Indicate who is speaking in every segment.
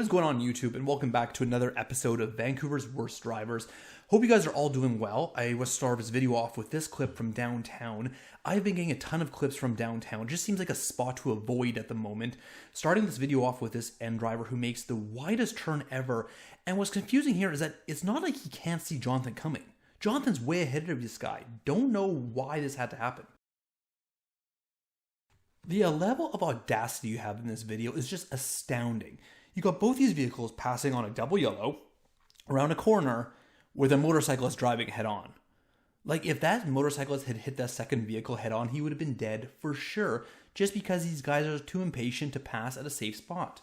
Speaker 1: What is going on YouTube, and welcome back to another episode of Vancouver's Worst Drivers. Hope you guys are all doing well. I was start this video off with this clip from downtown. I've been getting a ton of clips from downtown. It just seems like a spot to avoid at the moment. Starting this video off with this end driver who makes the widest turn ever. And what's confusing here is that it's not like he can't see Jonathan coming. Jonathan's way ahead of this guy. Don't know why this had to happen. The level of audacity you have in this video is just astounding. You got both these vehicles passing on a double yellow around a corner with a motorcyclist driving head on. Like, if that motorcyclist had hit that second vehicle head on, he would have been dead for sure, just because these guys are too impatient to pass at a safe spot.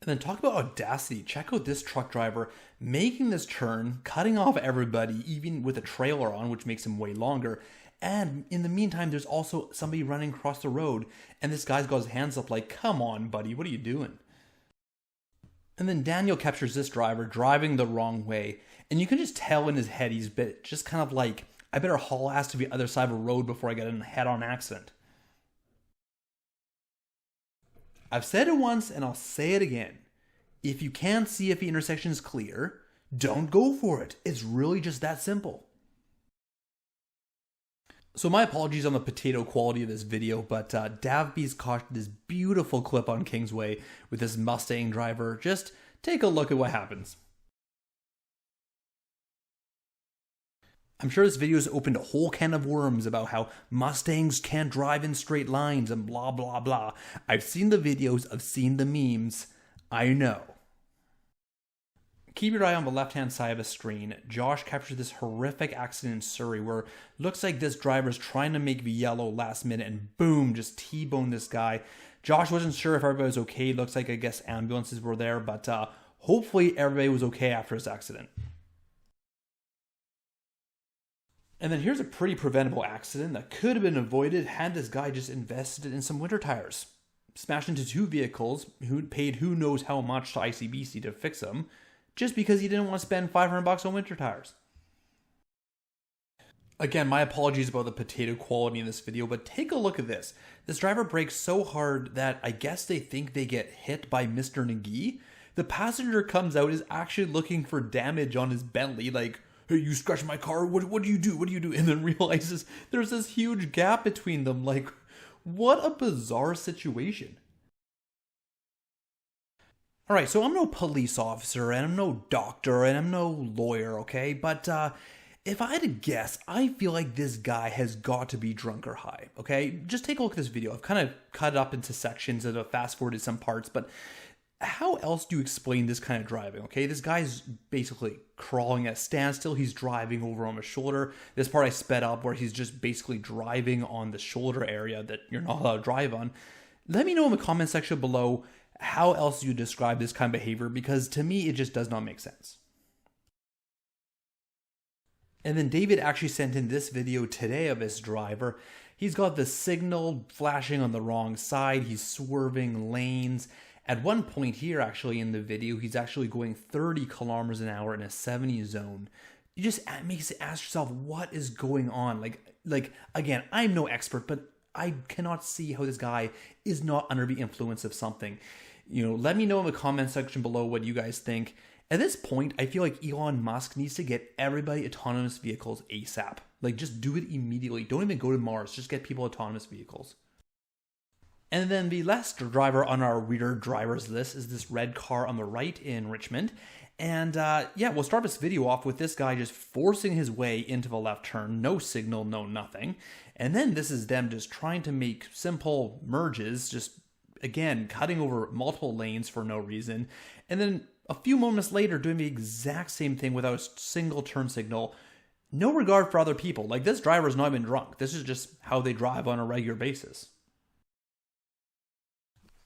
Speaker 1: And then talk about audacity. Check out this truck driver making this turn, cutting off everybody, even with a trailer on, which makes him way longer. And in the meantime, there's also somebody running across the road, and this guy's got his hands up like, come on, buddy, what are you doing? And then Daniel captures this driver driving the wrong way, and you can just tell in his head he's just kind of like, I better haul ass to the other side of a road before I get in a head-on accident. I've said it once, and I'll say it again. If you can't see if the intersection is clear, don't go for it. It's really just that simple. So my apologies on the potato quality of this video, but Davby's caught this beautiful clip on Kingsway with this Mustang driver. Just take a look at what happens. I'm sure this video has opened a whole can of worms about how Mustangs can't drive in straight lines and blah blah blah. I've seen the videos, I've seen the memes, I know. Keep your eye on the left-hand side of the screen. Josh captured this horrific accident in Surrey where it looks like this driver's trying to make the yellow last minute and boom, just T-boned this guy. Josh wasn't sure if everybody was okay. Looks like, I guess, ambulances were there, but hopefully everybody was okay after this accident. And then here's a pretty preventable accident that could have been avoided had this guy just invested in some winter tires. Smashed into two vehicles, who paid who knows how much to ICBC to fix them, just because he didn't want to spend $500 on winter tires. Again, my apologies about the potato quality in this video, but take a look at this. This driver brakes so hard that I guess they think they get hit by Mr. Nagi. The passenger comes out, is actually looking for damage on his Bentley, like, hey, you scratched my car, what do you do, what do you do? And then realizes there's this huge gap between them, like, what a bizarre situation. Alright, so I'm no police officer, and I'm no doctor, and I'm no lawyer, okay? But if I had to guess, I feel like this guy has got to be drunk or high, okay? Just take a look at this video. I've kind of cut it up into sections and fast forwarded some parts, but how else do you explain this kind of driving, okay? This guy's basically crawling at a standstill. He's driving over on the shoulder. This part I sped up where he's just basically driving on the shoulder area that you're not allowed to drive on. Let me know in the comment section below how else you describe this kind of behavior, because to me it just does not make sense. And then David actually sent in this video today of this driver. He's got the signal flashing on the wrong side. He's swerving lanes. At one point here actually in the video, he's actually going 30 kilometers an hour in a 70 zone. You just makes you ask yourself, what is going on? Like again, I'm no expert, but I cannot see how this guy is not under the influence of something. You know, let me know in the comment section below what you guys think. At this point, I feel like Elon Musk needs to get everybody autonomous vehicles ASAP. Like, just do it immediately. Don't even go to Mars. Just get people autonomous vehicles. And then the last driver on our weird drivers list is this red car on the right in Richmond. And yeah, we'll start this video off with this guy just forcing his way into the left turn. No signal, no nothing. And then this is them just trying to make simple merges, just again, cutting over multiple lanes for no reason. And then a few moments later, doing the exact same thing without a single turn signal. No regard for other people. Like, this driver's not even drunk. This is just how they drive on a regular basis.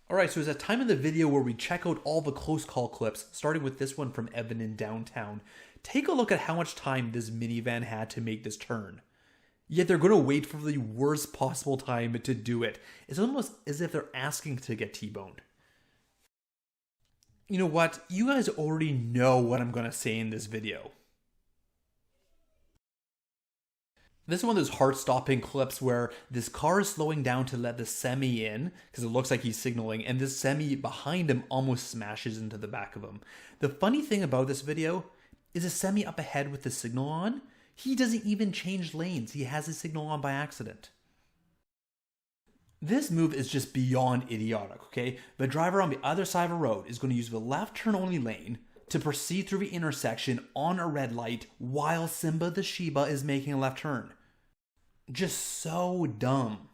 Speaker 1: Alright, so it's a time in the video where we check out all the close call clips, starting with this one from Evan in downtown. Take a look at how much time this minivan had to make this turn. Yet they're going to wait for the worst possible time to do it. It's almost as if they're asking to get T-boned. You know what? You guys already know what I'm going to say in this video. This is one of those heart-stopping clips where this car is slowing down to let the semi in, because it looks like he's signaling, and this semi behind him almost smashes into the back of him. The funny thing about this video is a semi up ahead with the signal on. He doesn't even change lanes. He has his signal on by accident. This move is just beyond idiotic, okay? The driver on the other side of the road is going to use the left turn only lane to proceed through the intersection on a red light while Simba the Shiba is making a left turn. Just so dumb.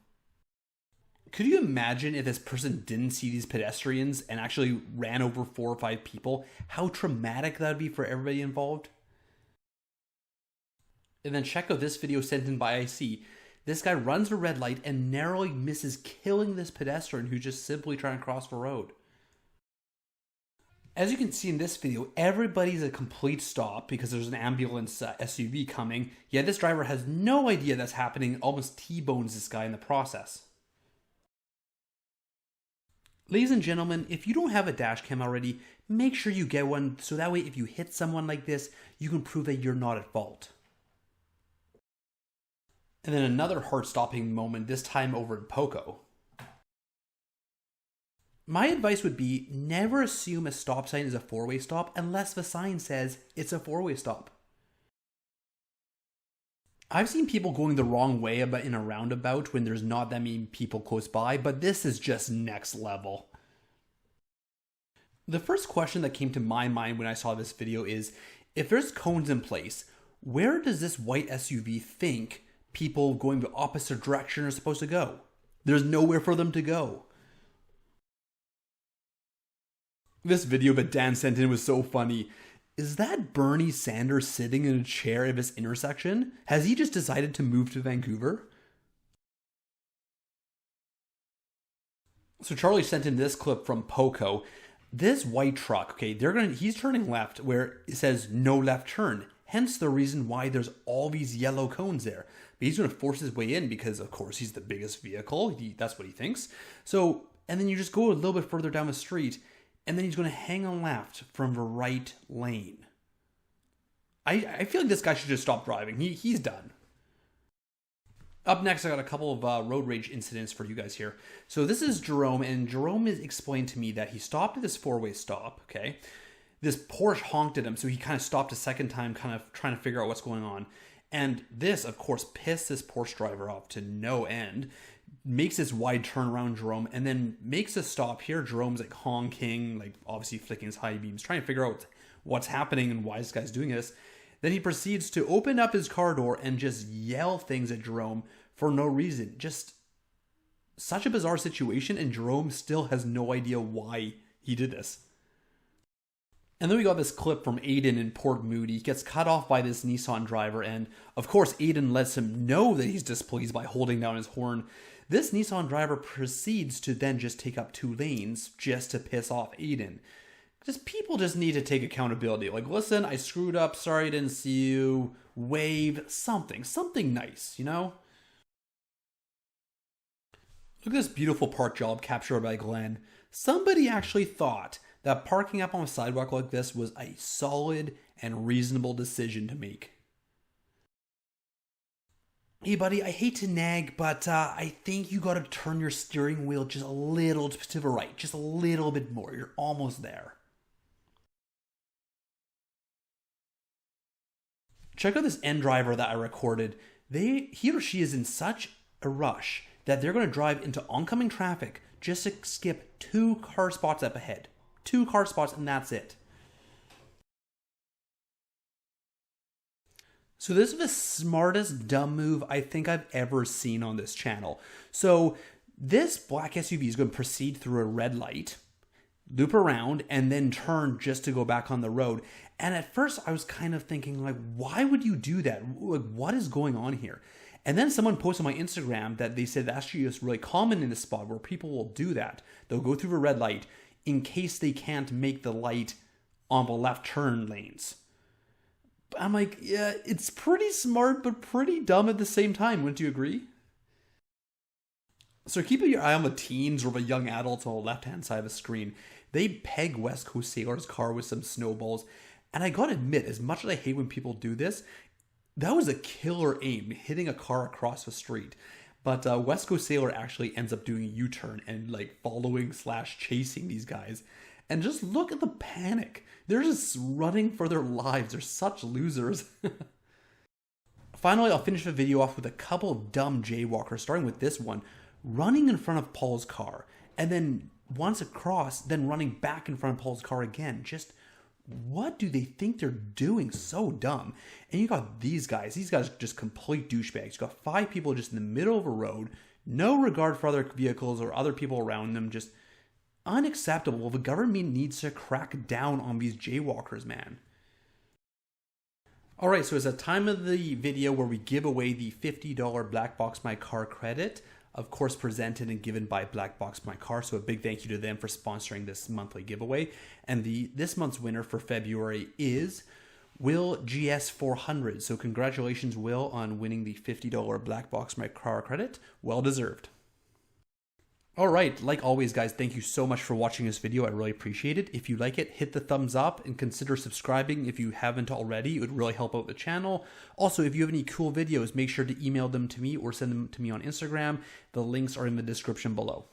Speaker 1: Could you imagine if this person didn't see these pedestrians and actually ran over 4 or 5 people? How traumatic that would be for everybody involved? And then check out this video sent in by IC. This guy runs a red light and narrowly misses killing this pedestrian who's just simply trying to cross the road. As you can see in this video, everybody's a complete stop because there's an ambulance SUV coming, yet this driver has no idea that's happening and almost T-bones this guy in the process. Ladies and gentlemen, if you don't have a dash cam already, make sure you get one so that way if you hit someone like this, you can prove that you're not at fault. And then another heart-stopping moment, this time over in Poco. My advice would be never assume a stop sign is a 4-way stop unless the sign says it's a 4-way stop. I've seen people going the wrong way in a roundabout when there's not that many people close by, but this is just next level. The first question that came to my mind when I saw this video is, if there's cones in place, where does this white SUV think people going the opposite direction are supposed to go? There's nowhere for them to go. This video that Dan sent in was so funny. Is that Bernie Sanders sitting in a chair at this intersection? Has he just decided to move to Vancouver? So Charlie sent in this clip from Poco. This white truck, okay, he's turning left where it says no left turn. Hence the reason why there's all these yellow cones there. But he's going to force his way in because, of course, he's the biggest vehicle. That's what he thinks. So, and then you just go a little bit further down the street, and then he's going to hang a left from the right lane. I feel like this guy should just stop driving. He's done. Up next, I got a couple of road rage incidents for you guys here. So this is Jerome, and Jerome has explained to me that he stopped at this 4-way stop, okay? This Porsche honked at him, so he kind of stopped a second time, kind of trying to figure out what's going on. And this, of course, pissed this Porsche driver off to no end. Makes this wide turn around Jerome, and then makes a stop here. Jerome's like honking, like obviously flicking his high beams, trying to figure out what's happening and why this guy's doing this. Then he proceeds to open up his car door and just yell things at Jerome for no reason. Just such a bizarre situation, and Jerome still has no idea why he did this. And then we got this clip from Aiden in Port Moody. He gets cut off by this Nissan driver, and of course Aiden lets him know that he's displeased by holding down his horn. This Nissan driver proceeds to then just take up 2 lanes just to piss off Aiden. People just need to take accountability. Like, listen, I screwed up, sorry I didn't see you, wave, something nice, you know? Look at this beautiful park job captured by Glen. Somebody actually thought that parking up on a sidewalk like this was a solid and reasonable decision to make. Hey buddy, I hate to nag, but I think you gotta turn your steering wheel just a little to the right, just a little bit more. You're almost there. Check out this end driver that I recorded. He or she is in such a rush that they're gonna drive into oncoming traffic just to skip 2 car spots up ahead. 2 car spots, and that's it. So this is the smartest dumb move I think I've ever seen on this channel. So this black SUV is going to proceed through a red light, loop around, and then turn just to go back on the road. And at first I was kind of thinking, like, why would you do that? Like, what is going on here? And then someone posted on my Instagram that they said that's actually really common in this spot where people will do that. They'll go through the red light in case they can't make the light on the left turn lanes. I'm like, yeah, it's pretty smart, but pretty dumb at the same time. Wouldn't you agree? So keeping your eye on the teens or the young adults on the left-hand side of the screen. They peg West Coast Sailor's car with some snowballs. And I gotta admit, as much as I hate when people do this, That was a killer aim, hitting a car across the street. But West Coast Sailor actually ends up doing a U-turn and like following / chasing these guys. And just look at the panic. They're just running for their lives. They're such losers. Finally, I'll finish the video off with a couple of dumb jaywalkers, starting with this one, running in front of Paul's car. And then once across, then running back in front of Paul's car again. Just what do they think they're doing? So dumb. And you got these guys just complete douchebags. You got 5 people just in the middle of a road, no regard for other vehicles or other people around them, just unacceptable. The government needs to crack down on these jaywalkers, man. Alright, so it's a time of the video where we give away the $50 Black Box My Car credit, of course presented and given by Black Box My Car, so a big thank you to them for sponsoring this monthly giveaway. And this month's winner for February is Will GS400. So congratulations, Will, on winning the $50 Black Box My Car credit. Well deserved. Alright, like always guys, thank you so much for watching this video. I really appreciate it. If you like it, hit the thumbs up and consider subscribing if you haven't already. It would really help out the channel. Also, if you have any cool videos, make sure to email them to me or send them to me on Instagram. The links are in the description below.